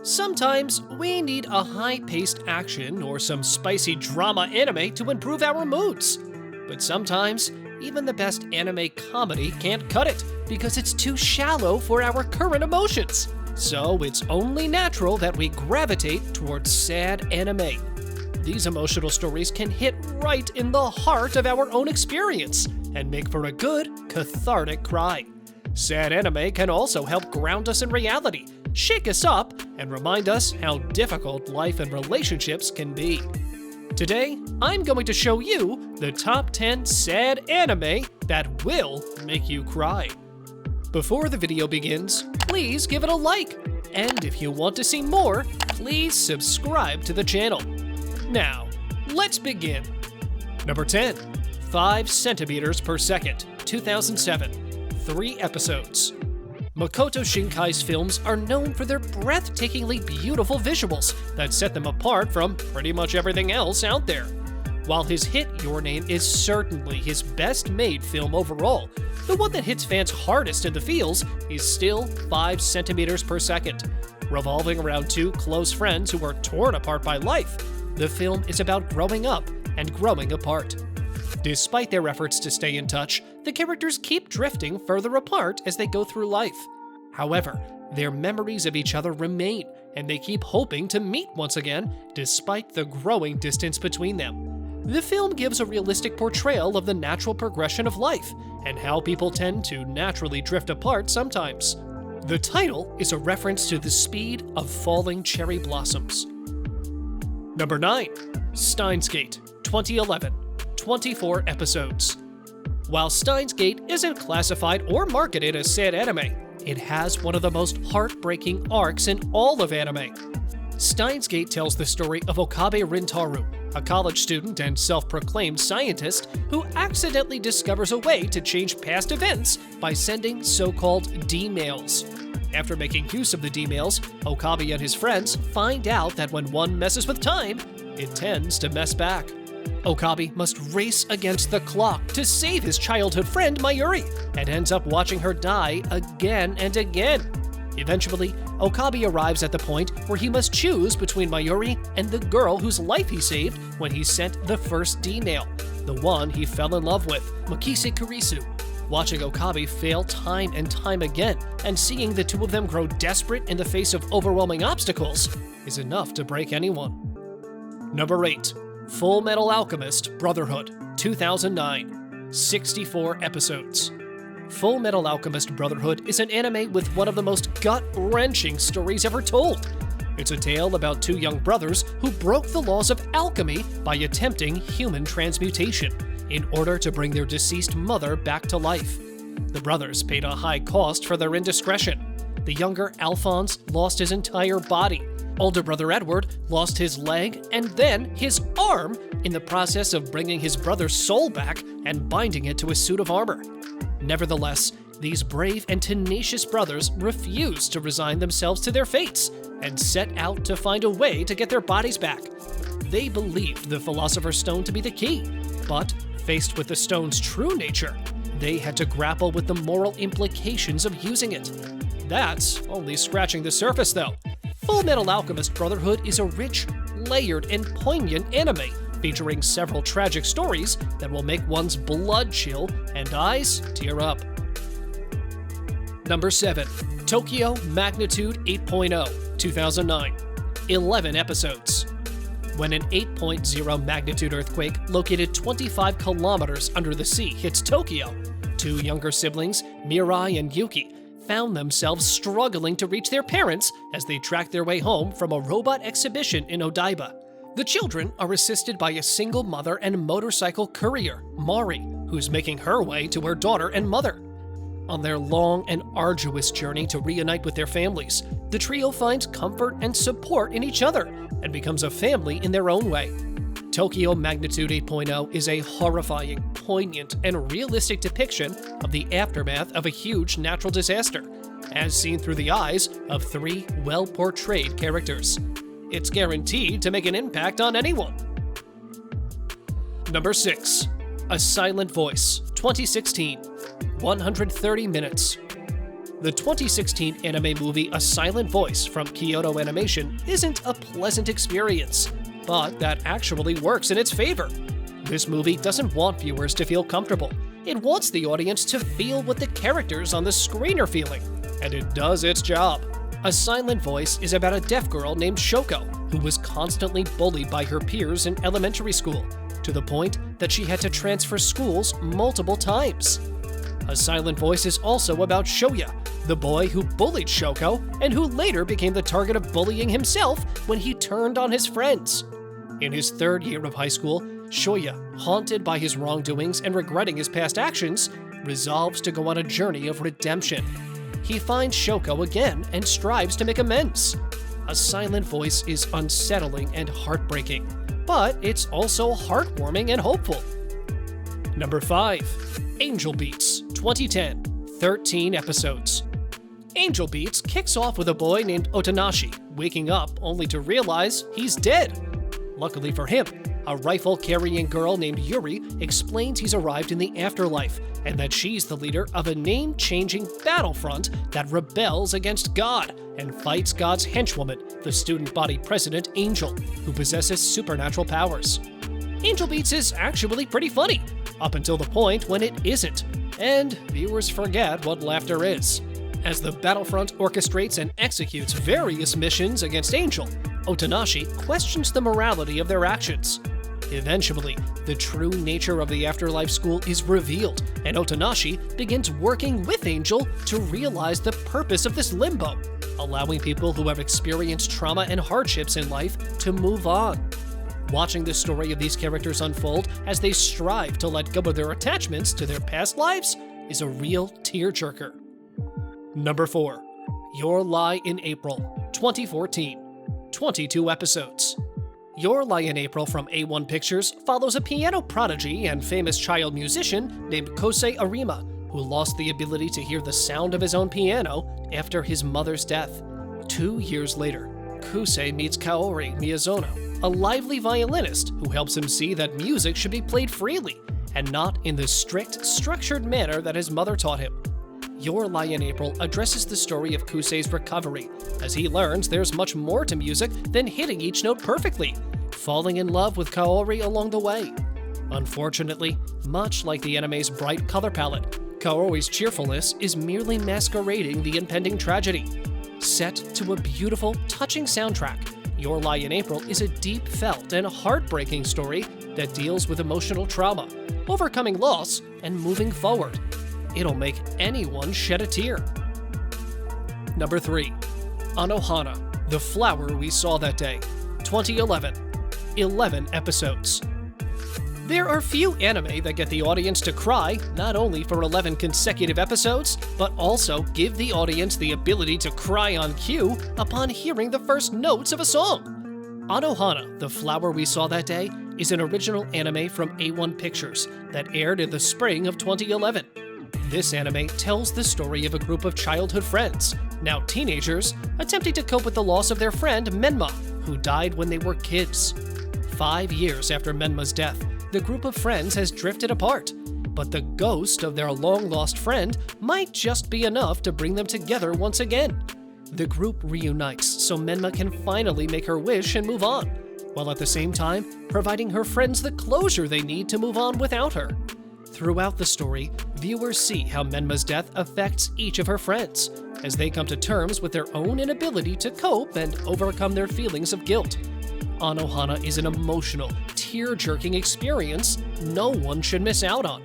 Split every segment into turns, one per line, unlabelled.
Sometimes we need a high-paced action or some spicy drama anime to improve our moods. But sometimes, even the best anime comedy can't cut it because it's too shallow for our current emotions. So it's only natural that we gravitate towards sad anime. These emotional stories can hit right in the heart of our own experience and make for a good, cathartic cry. Sad anime can also help ground us in reality, shake us up, and remind us how difficult life and relationships can be. Today, I'm going to show you the top 10 sad anime that will make you cry. Before the video begins, please give it a like, and if you want to see more, please subscribe to the channel. Now, let's begin. Number 10, 5 centimeters per second, 2007, 3 episodes. Makoto Shinkai's films are known for their breathtakingly beautiful visuals that set them apart from pretty much everything else out there. While his hit Your Name is certainly his best-made film overall, the one that hits fans hardest in the feels is still 5 centimeters per second. Revolving around 2 close friends who are torn apart by life, the film is about growing up and growing apart. Despite their efforts to stay in touch, the characters keep drifting further apart as they go through life. However, their memories of each other remain, and they keep hoping to meet once again, despite the growing distance between them. The film gives a realistic portrayal of the natural progression of life, and how people tend to naturally drift apart sometimes. The title is a reference to the speed of falling cherry blossoms. Number 9, Steins Gate, 2011, 24 episodes. While Steins Gate isn't classified or marketed as sad anime, it has one of the most heartbreaking arcs in all of anime. Steins Gate tells the story of Okabe Rintaro, a college student and self-proclaimed scientist who accidentally discovers a way to change past events by sending so-called D-mails. After making use of the D-mails, Okabe and his friends find out that when one messes with time, it tends to mess back. Okabe must race against the clock to save his childhood friend Mayuri, and ends up watching her die again and again. Eventually, Okabe arrives at the point where he must choose between Mayuri and the girl whose life he saved when he sent the first D-mail, the one he fell in love with, Makise Kurisu. Watching Okabe fail time and time again, and seeing the two of them grow desperate in the face of overwhelming obstacles, is enough to break anyone. Number 8, Fullmetal Alchemist Brotherhood, 2009, 64 episodes. Fullmetal Alchemist Brotherhood is an anime with one of the most gut-wrenching stories ever told. It's a tale about 2 young brothers who broke the laws of alchemy by attempting human transmutation in order to bring their deceased mother back to life. The brothers paid a high cost for their indiscretion. The younger Alphonse lost his entire body. Older brother Edward lost his leg and then his arm in the process of bringing his brother's soul back and binding it to a suit of armor. Nevertheless, these brave and tenacious brothers refused to resign themselves to their fates and set out to find a way to get their bodies back. They believed the Philosopher's Stone to be the key, but faced with the stone's true nature, they had to grapple with the moral implications of using it. That's only scratching the surface, though. Fullmetal Alchemist Brotherhood is a rich, layered, and poignant anime featuring several tragic stories that will make one's blood chill and eyes tear up. Number 7, Tokyo Magnitude 8.0, 2009, 11 episodes. When an 8.0 magnitude earthquake located 25 kilometers under the sea hits Tokyo, 2 younger siblings, Mirai and Yuki, found themselves struggling to reach their parents as they tracked their way home from a robot exhibition in Odaiba. The children are assisted by a single mother and motorcycle courier, Mari, who's making her way to her daughter and mother. On their long and arduous journey to reunite with their families, the trio finds comfort and support in each other and becomes a family in their own way. Tokyo Magnitude 8.0 is a horrifying, poignant, and realistic depiction of the aftermath of a huge natural disaster, as seen through the eyes of 3 well-portrayed characters. It's guaranteed to make an impact on anyone. Number 6, A Silent Voice, 2016, 130 minutes. The 2016 anime movie A Silent Voice from Kyoto Animation isn't a pleasant experience, but that actually works in its favor. This movie doesn't want viewers to feel comfortable. It wants the audience to feel what the characters on the screen are feeling, and it does its job. A Silent Voice is about a deaf girl named Shoko, who was constantly bullied by her peers in elementary school, to the point that she had to transfer schools multiple times. A Silent Voice is also about Shoya, the boy who bullied Shoko and who later became the target of bullying himself when he turned on his friends. In his third year of high school, Shoya, haunted by his wrongdoings and regretting his past actions, resolves to go on a journey of redemption. He finds Shoko again and strives to make amends. A Silent Voice is unsettling and heartbreaking, but it's also heartwarming and hopeful. Number 5. Angel Beats, 2010, 13 episodes. Angel Beats kicks off with a boy named Otanashi waking up only to realize he's dead. Luckily for him, a rifle-carrying girl named Yuri explains he's arrived in the afterlife and that she's the leader of a name-changing battlefront that rebels against God and fights God's henchwoman, the student body president Angel, who possesses supernatural powers. Angel Beats is actually pretty funny, up until the point when it isn't, and viewers forget what laughter is. As the Battlefront orchestrates and executes various missions against Angel, Otanashi questions the morality of their actions. Eventually, the true nature of the Afterlife School is revealed, and Otanashi begins working with Angel to realize the purpose of this limbo, allowing people who have experienced trauma and hardships in life to move on. Watching the story of these characters unfold as they strive to let go of their attachments to their past lives is a real tearjerker. Number 4. Your Lie in April, 2014, 22 episodes. Your Lie in April from A1 Pictures follows a piano prodigy and famous child musician named Kosei Arima, who lost the ability to hear the sound of his own piano after his mother's death. 2 years later, Kosei meets Kaori Miyazono, a lively violinist who helps him see that music should be played freely and not in the strict, structured manner that his mother taught him. Your Lie in April addresses the story of Kusei's recovery, as he learns there's much more to music than hitting each note perfectly, falling in love with Kaori along the way. Unfortunately, much like the anime's bright color palette, Kaori's cheerfulness is merely masquerading the impending tragedy. Set to a beautiful, touching soundtrack, Your Lie in April is a deep-felt and heartbreaking story that deals with emotional trauma, overcoming loss, and moving forward. It'll make anyone shed a tear. Number 3. Anohana, The Flower We Saw That Day, 2011, 11 episodes. There are few anime that get the audience to cry, not only for 11 consecutive episodes, but also give the audience the ability to cry on cue upon hearing the first notes of a song. Anohana, The Flower We Saw That Day, is an original anime from A1 Pictures that aired in the spring of 2011. This anime tells the story of a group of childhood friends, now teenagers, attempting to cope with the loss of their friend Menma, who died when they were kids. 5 years after Menma's death, the group of friends has drifted apart, but the ghost of their long-lost friend might just be enough to bring them together once again. The group reunites so Menma can finally make her wish and move on, while at the same time providing her friends the closure they need to move on without her. Throughout the story, viewers see how Menma's death affects each of her friends, as they come to terms with their own inability to cope and overcome their feelings of guilt. Anohana is an emotional, tear-jerking experience no one should miss out on.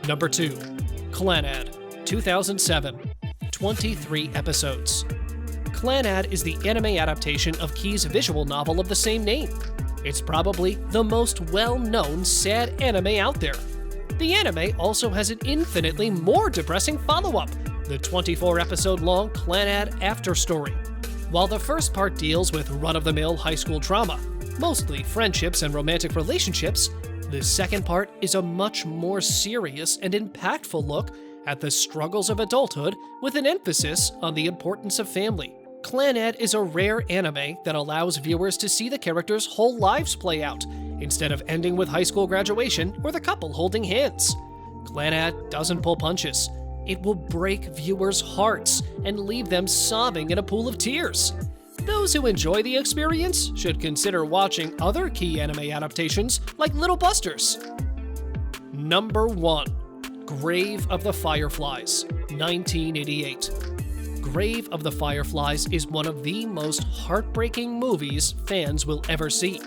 Number 2. Cclannad, 2007, 23 episodes. Cclannad is the anime adaptation of Key's visual novel of the same name. It's probably the most well-known sad anime out there. The anime also has an infinitely more depressing follow-up, the 24-episode-long Cclannad After Story. While the first part deals with run-of-the-mill high school drama, mostly friendships and romantic relationships, the second part is a much more serious and impactful look at the struggles of adulthood with an emphasis on the importance of family. Cclannad is a rare anime that allows viewers to see the characters' whole lives play out, instead of ending with high school graduation or the couple holding hands. Cclannad doesn't pull punches. It will break viewers' hearts and leave them sobbing in a pool of tears. Those who enjoy the experience should consider watching other key anime adaptations like Little Busters. Number 1. Grave of the Fireflies, 1988. Grave of the Fireflies is one of the most heartbreaking movies fans will ever see.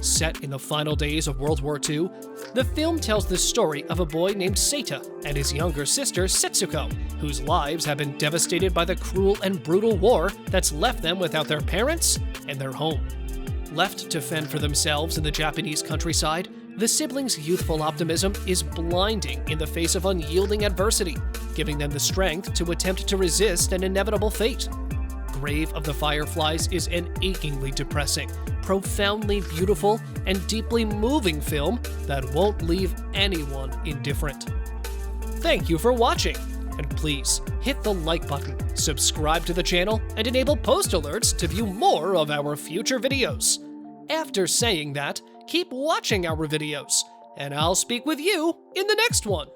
Set in the final days of World War II, the film tells the story of a boy named Seita and his younger sister Setsuko, whose lives have been devastated by the cruel and brutal war that's left them without their parents and their home. Left to fend for themselves in the Japanese countryside, the siblings' youthful optimism is blinding in the face of unyielding adversity, giving them the strength to attempt to resist an inevitable fate. Grave of the Fireflies is an achingly depressing, profoundly beautiful, and deeply moving film that won't leave anyone indifferent. Thank you for watching, and please hit the like button, subscribe to the channel, and enable post alerts to view more of our future videos. After saying that, keep watching our videos, and I'll speak with you in the next one.